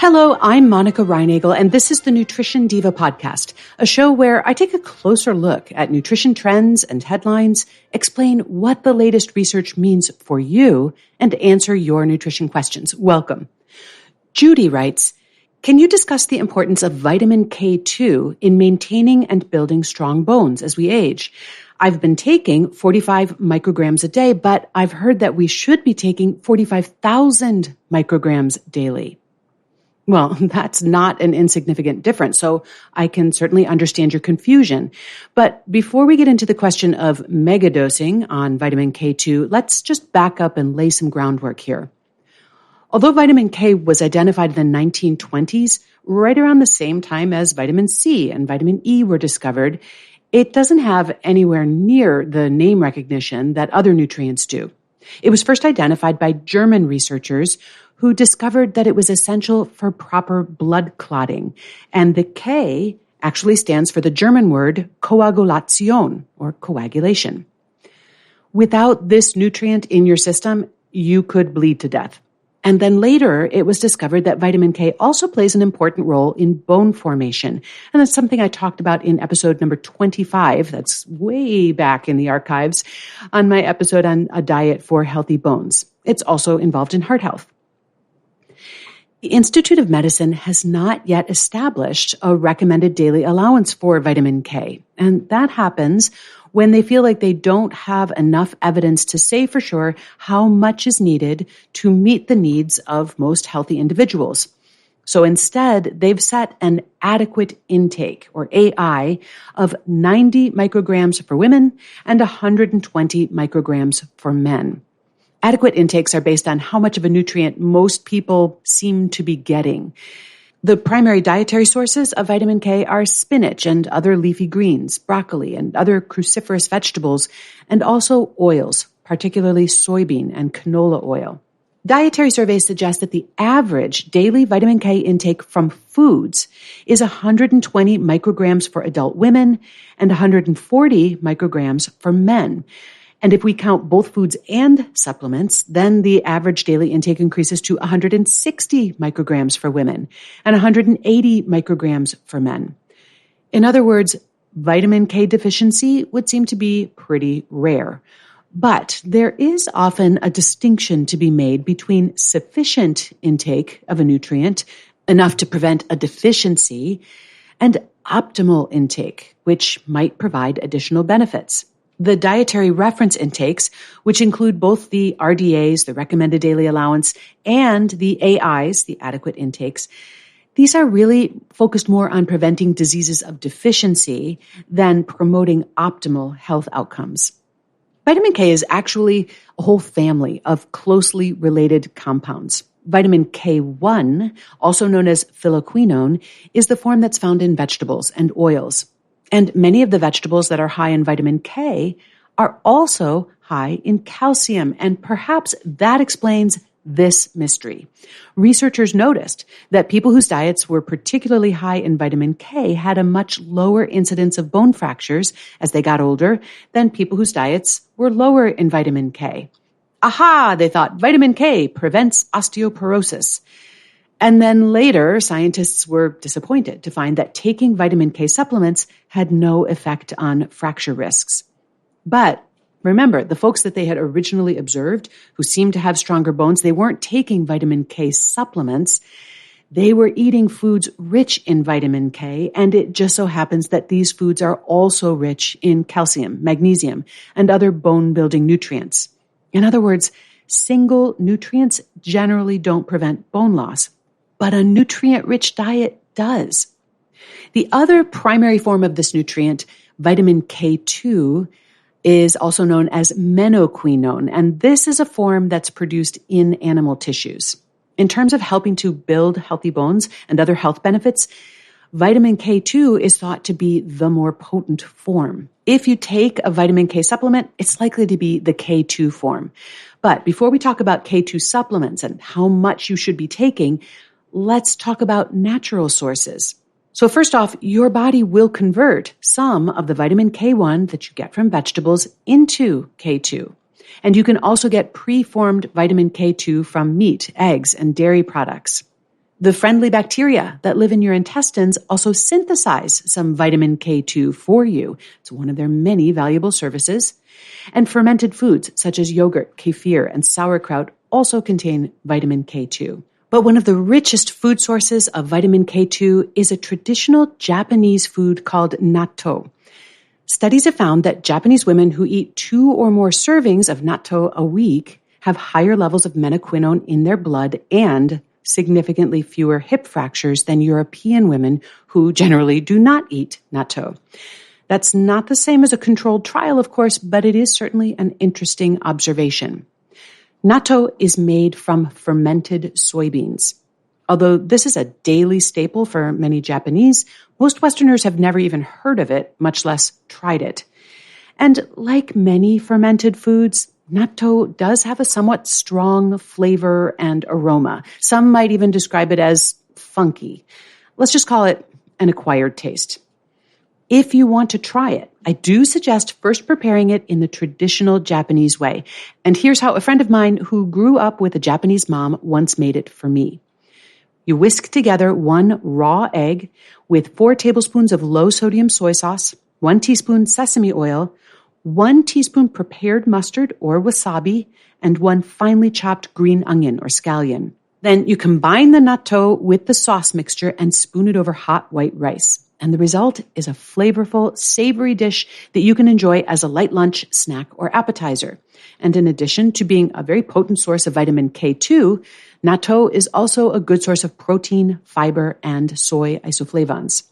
Hello, I'm Monica Reinagel, and this is the Nutrition Diva podcast, a show where I take a closer look at nutrition trends and headlines, explain what the latest research means for you, and answer your nutrition questions. Welcome. Judy writes, can you discuss the importance of vitamin K2 in maintaining and building strong bones as we age? I've been taking 45 micrograms a day, but I've heard that we should be taking 45,000 micrograms daily. Well, that's not an insignificant difference, so I can certainly understand your confusion. But before we get into the question of megadosing on vitamin K2, let's just back up and lay some groundwork here. Although vitamin K was identified in the 1920s, right around the same time as vitamin C and vitamin E were discovered, it doesn't have anywhere near the name recognition that other nutrients do. It was first identified by German researchers who discovered that it was essential for proper blood clotting. And the K actually stands for the German word Koagulation, or coagulation. Without this nutrient in your system, you could bleed to death. And then later, it was discovered that vitamin K also plays an important role in bone formation. And that's something I talked about in episode number 25. That's way back in the archives on my episode on a diet for healthy bones. It's also involved in heart health. The Institute of Medicine has not yet established a recommended daily allowance for vitamin K. And that happens when they feel like they don't have enough evidence to say for sure how much is needed to meet the needs of most healthy individuals. So instead, they've set an adequate intake, or AI, of 90 micrograms for women and 120 micrograms for men. Adequate intakes are based on how much of a nutrient most people seem to be getting. The primary dietary sources of vitamin K are spinach and other leafy greens, broccoli and other cruciferous vegetables, and also oils, particularly soybean and canola oil. Dietary surveys suggest that the average daily vitamin K intake from foods is 120 micrograms for adult women and 140 micrograms for men. And if we count both foods and supplements, then the average daily intake increases to 160 micrograms for women and 180 micrograms for men. In other words, vitamin K deficiency would seem to be pretty rare. But there is often a distinction to be made between sufficient intake of a nutrient, enough to prevent a deficiency, and optimal intake, which might provide additional benefits. The dietary reference intakes, which include both the RDAs, the recommended daily allowance, and the AIs, the adequate intakes, these are really focused more on preventing diseases of deficiency than promoting optimal health outcomes. Vitamin K is actually a whole family of closely related compounds. Vitamin K1, also known as phylloquinone, is the form that's found in vegetables and oils. And many of the vegetables that are high in vitamin K are also high in calcium, and perhaps that explains this mystery. Researchers noticed that people whose diets were particularly high in vitamin K had a much lower incidence of bone fractures as they got older than people whose diets were lower in vitamin K. Aha, they thought, vitamin K prevents osteoporosis. And then later, scientists were disappointed to find that taking vitamin K supplements had no effect on fracture risks. But remember, the folks that they had originally observed who seemed to have stronger bones, they weren't taking vitamin K supplements. They were eating foods rich in vitamin K, and it just so happens that these foods are also rich in calcium, magnesium, and other bone-building nutrients. In other words, single nutrients generally don't prevent bone loss, but a nutrient-rich diet does. The other primary form of this nutrient, vitamin K2, is also known as menaquinone, and this is a form that's produced in animal tissues. In terms of helping to build healthy bones and other health benefits, vitamin K2 is thought to be the more potent form. If you take a vitamin K supplement, it's likely to be the K2 form. But before we talk about K2 supplements and how much you should be taking, let's talk about natural sources. So first off, your body will convert some of the vitamin K1 that you get from vegetables into K2. And you can also get preformed vitamin K2 from meat, eggs, and dairy products. The friendly bacteria that live in your intestines also synthesize some vitamin K2 for you. It's one of their many valuable services. And fermented foods such as yogurt, kefir, and sauerkraut also contain vitamin K2. But one of the richest food sources of vitamin K2 is a traditional Japanese food called natto. Studies have found that Japanese women who eat 2 or more servings of natto a week have higher levels of menaquinone in their blood and significantly fewer hip fractures than European women who generally do not eat natto. That's not the same as a controlled trial, of course, but it is certainly an interesting observation. Natto is made from fermented soybeans. Although this is a daily staple for many Japanese, most Westerners have never even heard of it, much less tried it. And like many fermented foods, natto does have a somewhat strong flavor and aroma. Some might even describe it as funky. Let's just call it an acquired taste. If you want to try it, I do suggest first preparing it in the traditional Japanese way. And here's how a friend of mine who grew up with a Japanese mom once made it for me. You whisk together 1 raw egg with 4 tablespoons of low-sodium soy sauce, 1 teaspoon sesame oil, 1 teaspoon prepared mustard or wasabi, and 1 finely chopped green onion or scallion. Then you combine the natto with the sauce mixture and spoon it over hot white rice. And the result is a flavorful, savory dish that you can enjoy as a light lunch, snack, or appetizer. And in addition to being a very potent source of vitamin K2, natto is also a good source of protein, fiber, and soy isoflavones.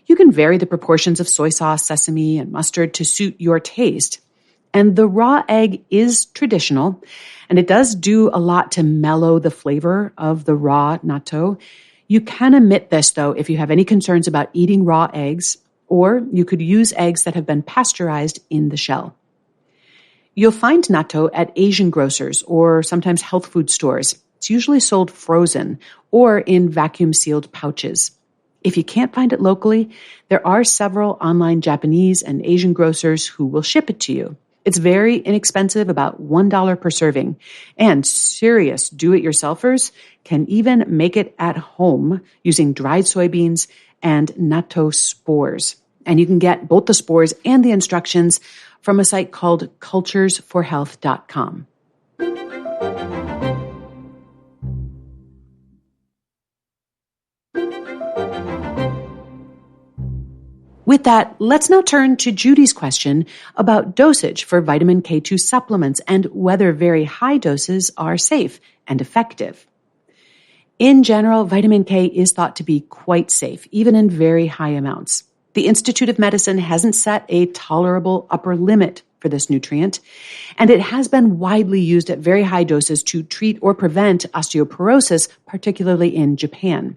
You can vary the proportions of soy sauce, sesame, and mustard to suit your taste. And the raw egg is traditional, and it does do a lot to mellow the flavor of the raw natto. You can omit this, though, if you have any concerns about eating raw eggs, or you could use eggs that have been pasteurized in the shell. You'll find natto at Asian grocers or sometimes health food stores. It's usually sold frozen or in vacuum-sealed pouches. If you can't find it locally, there are several online Japanese and Asian grocers who will ship it to you. It's very inexpensive, about $1 per serving. And serious do-it-yourselfers can even make it at home using dried soybeans and natto spores. And you can get both the spores and the instructions from a site called culturesforhealth.com. With that, let's now turn to Judy's question about dosage for vitamin K2 supplements and whether very high doses are safe and effective. In general, vitamin K is thought to be quite safe, even in very high amounts. The Institute of Medicine hasn't set a tolerable upper limit for this nutrient, and it has been widely used at very high doses to treat or prevent osteoporosis, particularly in Japan.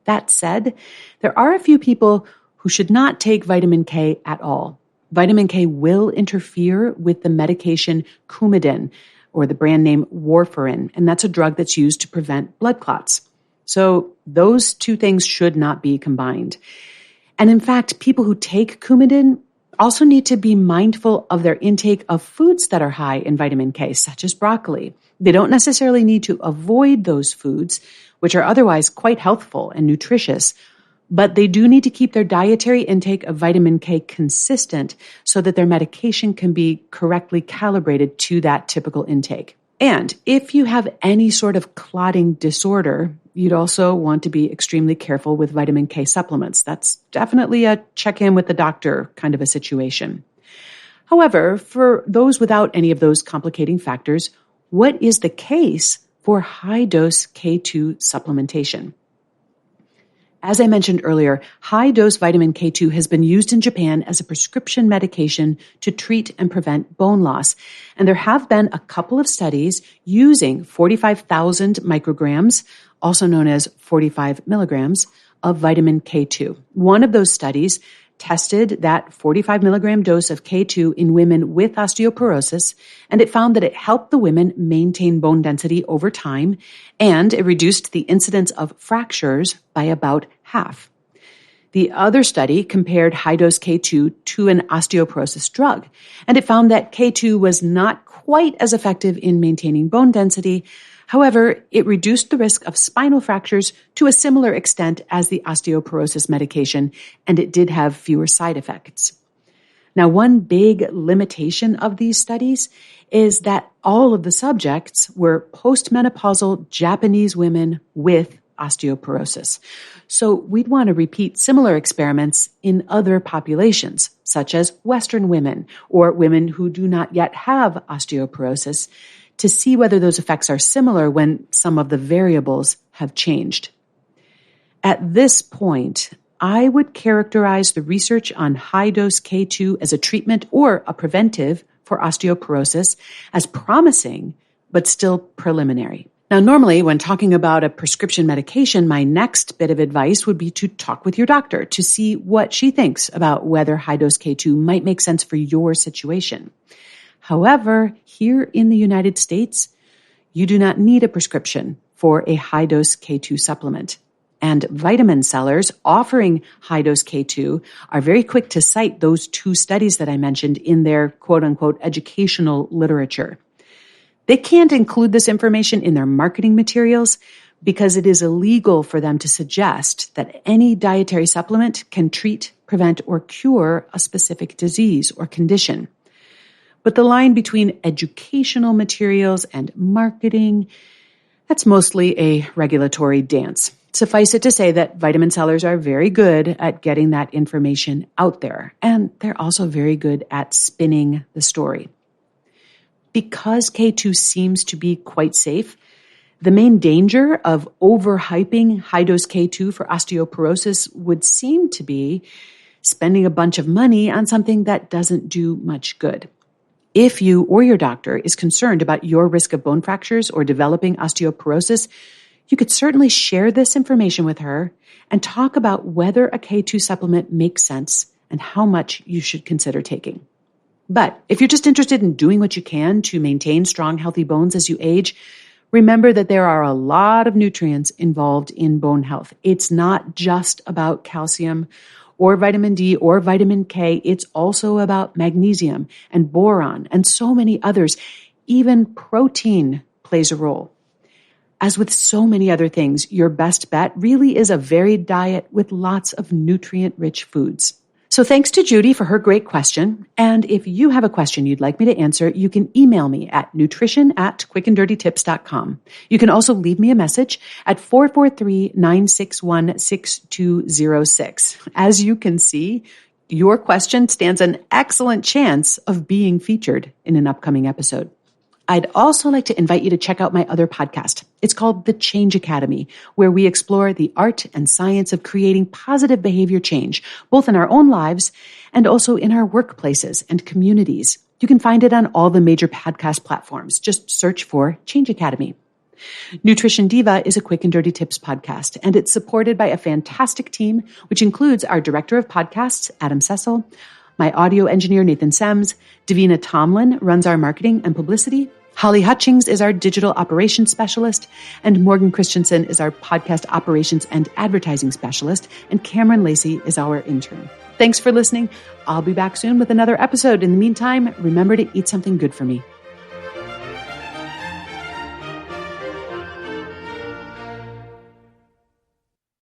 That said, there are a few people who should not take vitamin K at all. Vitamin K will interfere with the medication Coumadin, or the brand name warfarin, and that's a drug that's used to prevent blood clots. So those two things should not be combined. And in fact, people who take Coumadin also need to be mindful of their intake of foods that are high in vitamin K, such as broccoli. They don't necessarily need to avoid those foods, which are otherwise quite healthful and nutritious, but they do need to keep their dietary intake of vitamin K consistent so that their medication can be correctly calibrated to that typical intake. And if you have any sort of clotting disorder, you'd also want to be extremely careful with vitamin K supplements. That's definitely a check-in with the doctor kind of a situation. However, for those without any of those complicating factors, what is the case for high-dose K2 supplementation? As I mentioned earlier, high-dose vitamin K2 has been used in Japan as a prescription medication to treat and prevent bone loss. And there have been a couple of studies using 45,000 micrograms, also known as 45 milligrams, of vitamin K2. One of those studies tested that 45 milligram dose of K2 in women with osteoporosis, and it found that it helped the women maintain bone density over time, and it reduced the incidence of fractures by about half. The other study compared high-dose K2 to an osteoporosis drug, and it found that K2 was not quite as effective in maintaining bone density. However, it reduced the risk of spinal fractures to a similar extent as the osteoporosis medication, and it did have fewer side effects. Now, one big limitation of these studies is that all of the subjects were postmenopausal Japanese women with osteoporosis. So we'd want to repeat similar experiments in other populations, such as Western women or women who do not yet have osteoporosis, to see whether those effects are similar when some of the variables have changed. At this point, I would characterize the research on high-dose K2 as a treatment or a preventive for osteoporosis as promising, but still preliminary. Now, normally when talking about a prescription medication, my next bit of advice would be to talk with your doctor to see what she thinks about whether high-dose K2 might make sense for your situation. However, here in the United States, you do not need a prescription for a high-dose K2 supplement. And vitamin sellers offering high-dose K2 are very quick to cite those two studies that I mentioned in their quote-unquote educational literature. They can't include this information in their marketing materials because it is illegal for them to suggest that any dietary supplement can treat, prevent, or cure a specific disease or condition. But the line between educational materials and marketing, that's mostly a regulatory dance. Suffice it to say that vitamin sellers are very good at getting that information out there, and they're also very good at spinning the story. Because K2 seems to be quite safe, the main danger of overhyping high-dose K2 for osteoporosis would seem to be spending a bunch of money on something that doesn't do much good. If you or your doctor is concerned about your risk of bone fractures or developing osteoporosis, you could certainly share this information with her and talk about whether a K2 supplement makes sense and how much you should consider taking. But if you're just interested in doing what you can to maintain strong, healthy bones as you age, remember that there are a lot of nutrients involved in bone health. It's not just about calcium or vitamin D or vitamin K. It's also about magnesium and boron and so many others. Even protein plays a role. As with so many other things, your best bet really is a varied diet with lots of nutrient-rich foods. So thanks to Judy for her great question. And if you have a question you'd like me to answer, you can email me at nutrition@quickanddirtytips.com. You can also leave me a message at 443-961-6206. As you can see, your question stands an excellent chance of being featured in an upcoming episode. I'd also like to invite you to check out my other podcast. It's called The Change Academy, where we explore the art and science of creating positive behavior change, both in our own lives and also in our workplaces and communities. You can find it on all the major podcast platforms. Just search for Change Academy. Nutrition Diva is a Quick and Dirty Tips podcast, and it's supported by a fantastic team, which includes our director of podcasts, Adam Cecil, my audio engineer, Nathan Sems. Davina Tomlin runs our marketing and publicity. Holly Hutchings is our digital operations specialist. And Morgan Christensen is our podcast operations and advertising specialist. And Cameron Lacey is our intern. Thanks for listening. I'll be back soon with another episode. In the meantime, remember to eat something good for me.